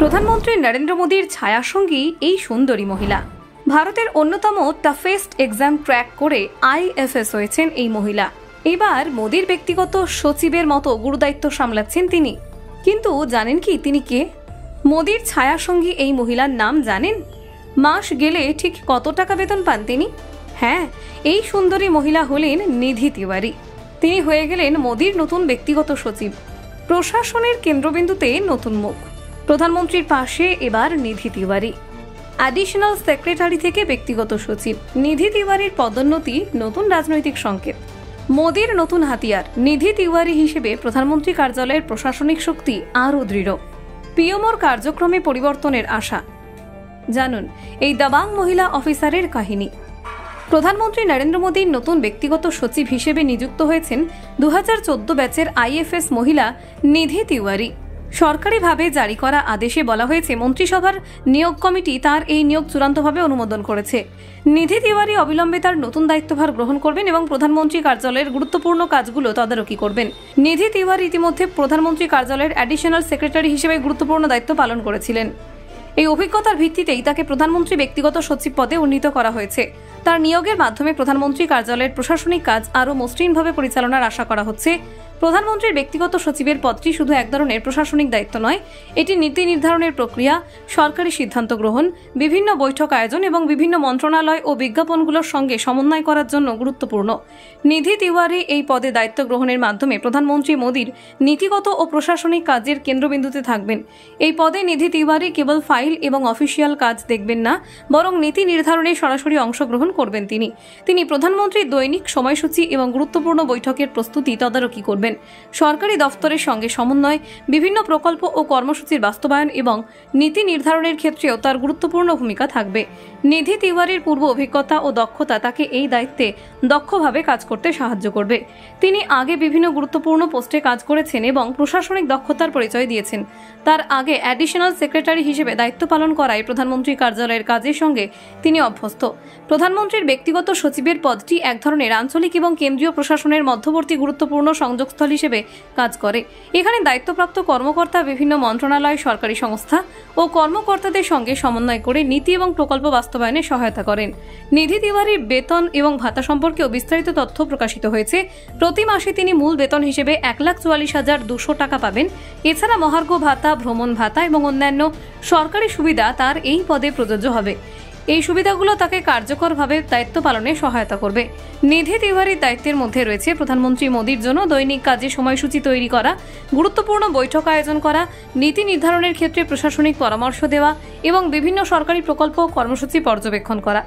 প্রধানমন্ত্রী নরেন্দ্র মোদীর ছায়াসঙ্গী এই সুন্দরী মহিলা। ভারতের অন্যতম টাফেস্ট এক্সাম ক্র্যাক করে আইএফএস হয়েছেন এই মহিলা। এবার মোদীর ব্যক্তিগত সচিবের মতো গুরুদায়িত্ব সামলাচ্ছেন তিনি। কিন্তু জানেন কি তিনি কে? মোদীর ছায়াসঙ্গী এই মহিলার নাম জানেন? মাস গেলে ঠিক কত টাকা বেতন পান তিনি? হ্যাঁ, এই সুন্দরী মহিলা হলেন নিধি তিওয়ারি। তিনি হয়ে গেলেন মোদীর নতুন ব্যক্তিগত সচিব। প্রশাসনের কেন্দ্রবিন্দুতে নতুন মুখ। প্রধানমন্ত্রীর পাশে এবার নিধি তিওয়ারি। অ্যাডিশনাল সেক্রেটারি থেকে ব্যক্তিগত সচিব। নিধি তিওয়ারির পদোন্নতি নতুন রাজনৈতিক সংকেত। মোদীর নতুন হাতিয়ার। নিধি তিওয়ারি হিসেবে প্রধানমন্ত্রী কার্যালয়ের প্রশাসনিক শক্তি আরও দৃঢ়। পিএমওর কার্যক্রমে পরিবর্তনের আশা। জানুন এই দাবাং মহিলা অফিসারের কাহিনী। প্রধানমন্ত্রী নরেন্দ্র মোদীর নতুন ব্যক্তিগত সচিব হিসেবে নিযুক্ত হয়েছেন 2014 ব্যাচের আইএফএস মহিলা নিধি তিওয়ারি। সরকারিভাবে জারি করা আদেশে বলা হয়েছে, মন্ত্রিসভার নিয়োগ কমিটি তার এই নিয়োগ চূড়ান্তভাবে অনুমোদন করেছে। নিধি তিওয়ারি অবিলম্বে তার নতুন দায়িত্বভার গ্রহণ করবেন এবং প্রধানমন্ত্রী কার্যালয়ের গুরুত্বপূর্ণ কাজগুলো তদারকি করবেন। নিধি তিওয়ারি ইতিমধ্যে প্রধানমন্ত্রী কার্যালয়ের অ্যাডিশনাল সেক্রেটারি হিসেবে গুরুত্বপূর্ণ দায়িত্ব পালন করেছিলেন। এই অভিজ্ঞতার ভিত্তিতেই তাকে প্রধানমন্ত্রী ব্যক্তিগত সচিব পদে উন্নীত করা হয়েছে। তার নিয়োগের মাধ্যমে প্রধানমন্ত্রী কার্যালয়ের প্রশাসনিক কাজ আরও মসৃণভাবে পরিচালনার আশা করা হচ্ছে। প্রধানমন্ত্রীর ব্যক্তিগত সচিবের পদটি শুধু এক ধরনের প্রশাসনিক দায়িত্ব নয়, এটি নীতি নির্ধারণের প্রক্রিয়া, সরকারি সিদ্ধান্ত গ্রহণ, বিভিন্ন বৈঠক আয়োজন এবং বিভিন্ন মন্ত্রণালয় ও বিজ্ঞাপনগুলোর সঙ্গে সমন্বয় করার জন্য গুরুত্বপূর্ণ। নিধি তিওয়ারি এই পদে দায়িত্ব গ্রহণের মাধ্যমে প্রধানমন্ত্রী মোদীর নীতিগত ও প্রশাসনিক কাজের কেন্দ্রবিন্দুতে থাকবেন। এই পদে নিধি তিওয়ারি কেবল ফাইল এবং অফিসিয়াল কাজ দেখবেন না, বরং নীতি নির্ধারণে সরাসরি অংশগ্রহণ করবেন। তিনি প্রধানমন্ত্রীর দৈনিক সময়সূচি এবং গুরুত্বপূর্ণ বৈঠকের প্রস্তুতি তদারকি করবেন। সরকারি দফতরের সঙ্গে সমন্বয়, বিভিন্ন প্রকল্প ও কর্মসূচির বাস্তবায়ন এবং নীতি নির্ধারণের ক্ষেত্রেও তার গুরুত্বপূর্ণ ভূমিকা থাকবে। নিধি তিওয়ারির পূর্ব অভিজ্ঞতা ও দক্ষতা তাকে এই দায়িত্বে দক্ষভাবে কাজ করতে সাহায্য করবে। তিনি আগে বিভিন্ন গুরুত্বপূর্ণ পোস্টে কাজ করেছেন এবং প্রশাসনিক দক্ষতার পরিচয় দিয়েছেন। তার আগে অ্যাডিশনাল সেক্রেটারি হিসেবে দায়িত্ব পালন করায় প্রধানমন্ত্রী কার্যালয়ের কাজের সঙ্গে তিনি অভ্যস্ত। প্রধানমন্ত্রীর ব্যক্তিগত সচিবের পদটি এক ধরনের আঞ্চলিক এবং কেন্দ্রীয় প্রশাসনের মধ্যবর্তী গুরুত্বপূর্ণ সংযোগস্থল হিসেবে কাজ করে। এখানে দায়িত্বপ্রাপ্ত কর্মকর্তা বিভিন্ন মন্ত্রণালয়, সরকারি সংস্থা ও কর্মকর্তাদের সঙ্গে সমন্বয় করে নীতি এবং প্রকল্প বাস্তবায়নে সহায়তা করেন। নিধি তিওয়ারির বেতন এবং ভাতা সম্পর্কেও বিস্তারিত তথ্য প্রকাশিত হয়েছে। প্রতি মাসে তিনি মূল বেতন হিসেবে 1,44,200 টাকা পাবেন। এছাড়া মহার্ঘ ভাতা, ভ্রমণ ভাতা এবং অন্যান্য সরকারি সুবিধা তার এই পদে প্রযোজ্য হবে। এই সুবিধাগুলো তাকে কার্যকরভাবে দায়িত্ব পালনে সহায়তা করবে। নিধি তিওয়ারির দায়িত্বের মধ্যে রয়েছে প্রধানমন্ত্রী মোদীর জন্য দৈনিক কাজে সময়সূচি তৈরি করা, গুরুত্বপূর্ণ বৈঠক আয়োজন করা, নীতি নির্ধারণের ক্ষেত্রে প্রশাসনিক পরামর্শ দেওয়া এবং বিভিন্ন সরকারি প্রকল্প ও কর্মসূচি পর্যবেক্ষণ করা।